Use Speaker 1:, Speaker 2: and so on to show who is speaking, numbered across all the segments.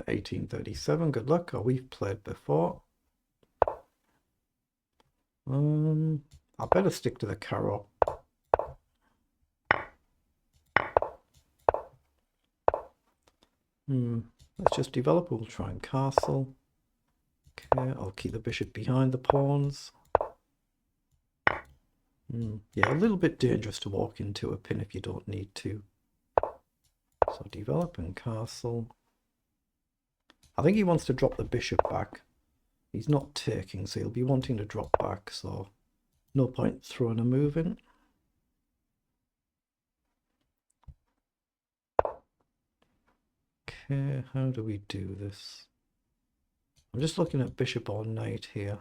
Speaker 1: 1837. Good luck. Oh, we've played before. I better stick to the carrow. Let's just develop. We'll try and castle. Okay, I'll keep the bishop behind the pawns. Yeah, a little bit dangerous to walk into a pin if you don't need to. So develop and castle. I think he wants to drop the bishop back. He's not taking, so he'll be wanting to drop back, so no point throwing a move in. Okay, how do we do this? I'm just looking at bishop or knight here.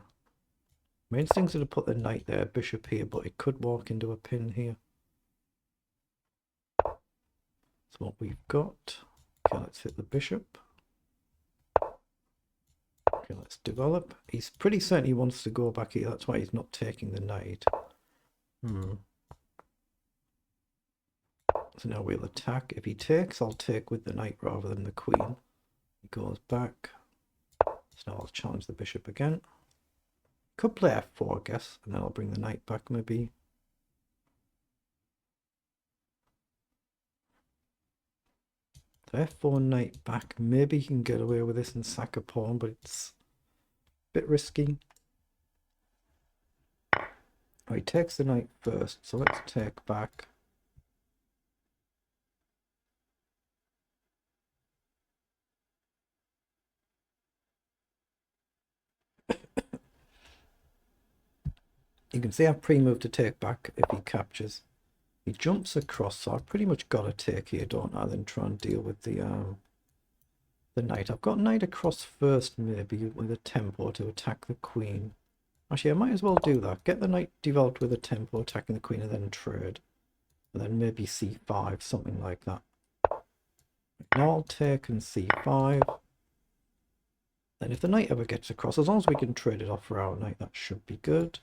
Speaker 1: My instincts are to put the knight there, bishop here, but it could walk into a pin here. That's what we've got. Okay, let's hit the bishop. Okay, let's develop. He's pretty certain he wants to go back here. That's why he's not taking the knight. So now we'll attack. If he takes, I'll take with the knight rather than the queen. He goes back. So now I'll challenge the bishop again. Could play f4, I guess, and then I'll bring the knight back maybe. So f4 knight back. Maybe he can get away with this and sack a pawn, but it's a bit risky. Oh, he takes the knight first, so let's take back. You can see I've pre-moved to take back if he captures. He jumps across, so I've pretty much got to take here, don't I? Then try and deal with the knight. I've got knight across first, maybe with a tempo to attack the queen. Actually, I might as well do that. Get the knight developed with a tempo attacking the queen and then trade. And then maybe c5, something like that. Now I'll take and c5. Then if the knight ever gets across, as long as we can trade it off for our knight, that should be good.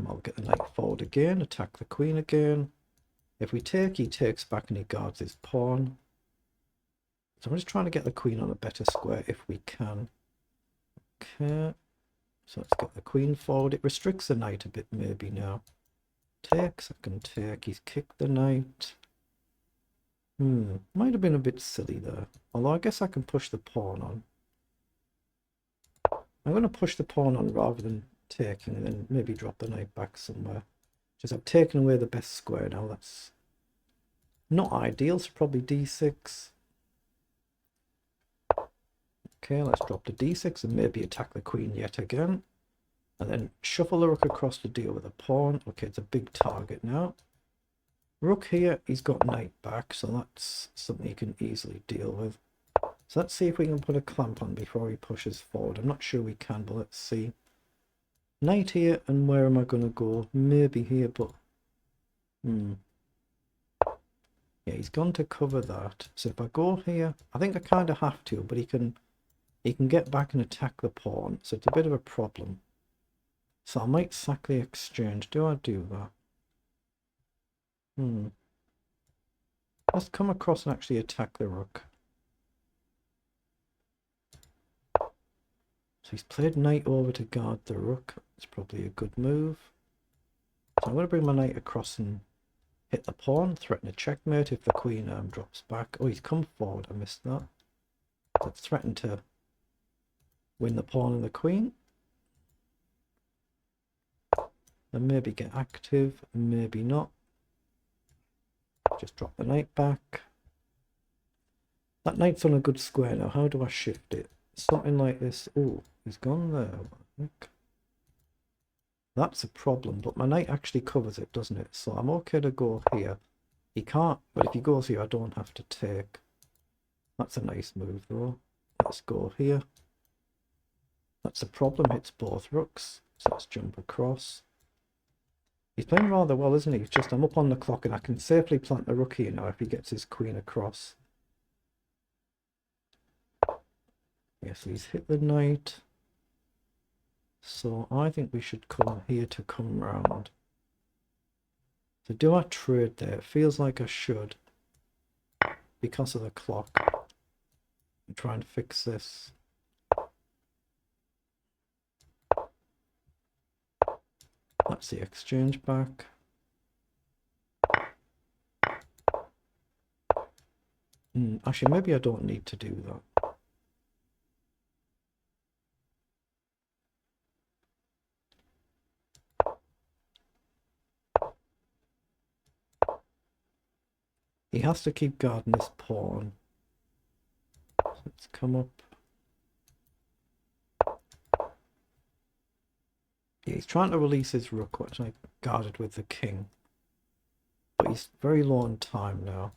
Speaker 1: I'll get the knight forward again, attack the queen again. If we take, he takes back and he guards his pawn. So I'm just trying to get the queen on a better square if we can. Okay, so let's get the queen forward. It restricts the knight a bit maybe now. Takes, I can take, he's kicked the knight. Might have been a bit silly there. Although I guess I can push the pawn on. I'm going to push the pawn on rather than taking, and then maybe drop the knight back somewhere. Just I've taken away the best square now. That's not ideal, so probably d6. Okay, let's drop to d6 and maybe attack the queen yet again. And then shuffle the rook across to deal with the pawn. Okay, it's a big target now. Rook here, he's got knight back, so that's something he can easily deal with. So let's see if we can put a clamp on before he pushes forward. I'm not sure we can, but let's see. Knight here, and where am I going to go? Maybe here, but yeah, he's gone to cover that. So if I go here, I think I kind of have to, but he can get back and attack the pawn, so it's a bit of a problem. So I might sack the exchange. Do I do that? Let's come across and actually attack the rook. So he's played knight over to guard the rook. It's probably a good move. So I'm going to bring my knight across and hit the pawn, threaten a checkmate if the queen drops back. Oh, he's come forward. I missed that. Let's threaten to win the pawn and the queen. And maybe get active, maybe not. Just drop the knight back. That knight's on a good square now. How do I shift it? Something like this. Oh, he's gone there. I think. That's a problem, but my knight actually covers it, doesn't it? So I'm okay to go here. He can't, but if he goes here, I don't have to take. That's a nice move, though. Let's go here. That's a problem, hits both rooks. So let's jump across. He's playing rather well, isn't he? It's just I'm up on the clock and I can safely plant the rook here now if he gets his queen across. Yes, he's hit the knight. So I think we should come here to come round. So do I trade there? It feels like I should. Because of the clock. I'm trying to fix this. That's the exchange back. Actually, maybe I don't need to do that. He has to keep guarding this pawn. So let's come up. Yeah, he's trying to release his rook, which I guarded with the king. But he's very low on time now.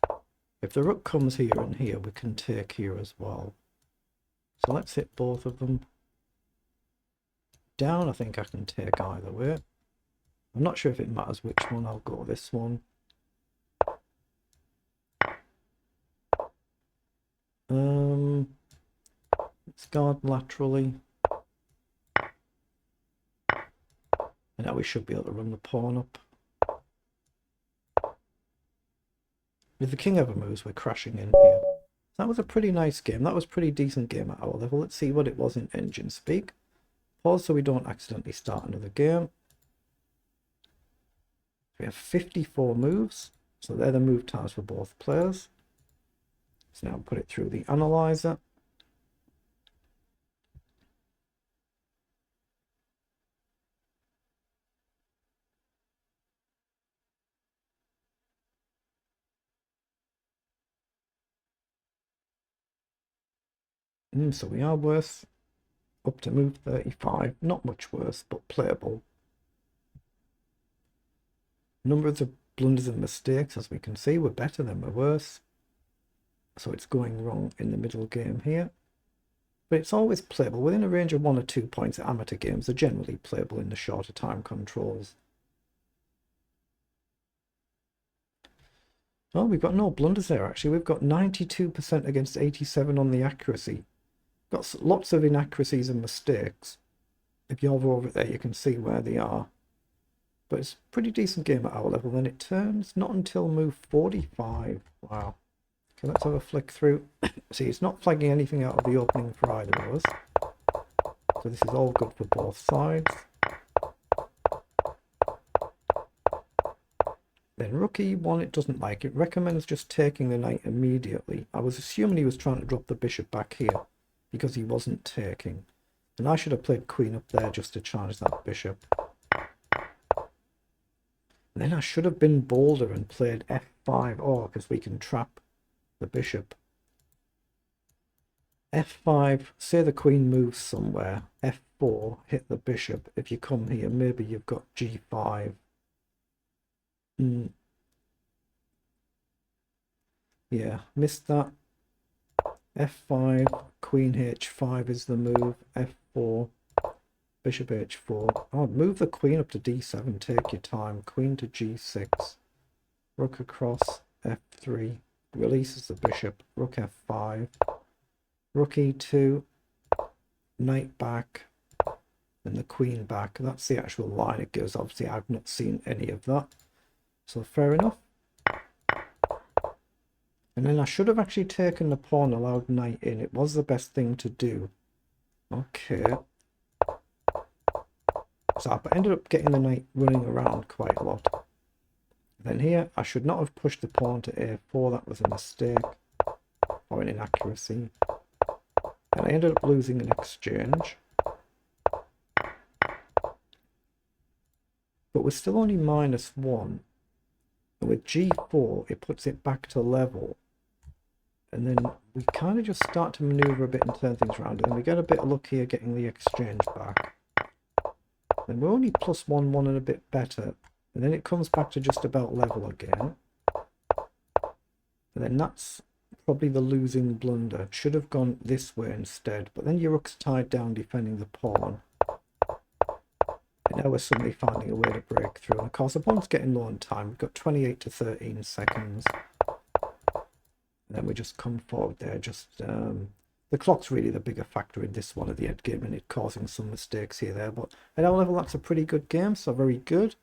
Speaker 1: If the rook comes here and here, we can take here as well. So let's hit both of them. Down, I think I can take either way. I'm not sure if it matters which one. I'll go this one. Let's guard laterally. And now we should be able to run the pawn up. If the king ever moves, we're crashing in here. That was a pretty nice game. That was a pretty decent game at our level. Let's see what it was in engine speak. Pause so we don't accidentally start another game. We have 54 moves. So they're the move times for both players. So now put it through the analyzer. So we are worse. Up to move 35. Not much worse, but playable. Number of the blunders and mistakes, as we can see, were better than we're worse. So it's going wrong in the middle game here. But it's always playable. Within a range of 1 or 2 points at amateur games, they're generally playable in the shorter time controls. Oh, we've got no blunders there, actually. We've got 92% against 87 on the accuracy. Got lots of inaccuracies and mistakes. If you hover over there, you can see where they are. But it's a pretty decent game at our level. Then it turns not until move 45. Wow. Okay, let's have a flick through. See, it's not flagging anything out of the opening for either of us. So this is all good for both sides. Then rook e1, it doesn't like. It recommends just taking the knight immediately. I was assuming he was trying to drop the bishop back here because he wasn't taking. And I should have played queen up there just to challenge that bishop. And then I should have been bolder and played f5. Oh, because we can trap the bishop. f5, say the queen moves somewhere. f4, hit the bishop. If you come here, maybe you've got g5. Yeah, missed that. f5, queen h5 is the move. f4, bishop h4. Oh, move the queen up to d7, take your time. Queen to g6. Rook across, f3. Releases the bishop. Rook f5. Rook e2. Knight back. And the queen back. That's the actual line it goes. Obviously, I've not seen any of that. So fair enough. And then I should have actually taken the pawn, allowed knight in. It was the best thing to do. Okay. So I ended up getting the knight running around quite a lot. Then here, I should not have pushed the pawn to a4. That was a mistake. Or an inaccuracy. And I ended up losing an exchange. But we're still only -1. And with g4, it puts it back to level. And then we kind of just start to maneuver a bit and turn things around. And we get a bit of luck here getting the exchange back. Then we're only +1 and a bit better. And then it comes back to just about level again. And then that's probably the losing blunder. Should have gone this way instead. But then your rook's tied down defending the pawn. And now we're suddenly finding a way to break through. And of course the pawn's getting low on time. We've got 28 to 13 seconds. And then we just come forward there. Just the clock's really the bigger factor in this one at the end game, and it causing some mistakes here there. But at our level, that's a pretty good game, so very good.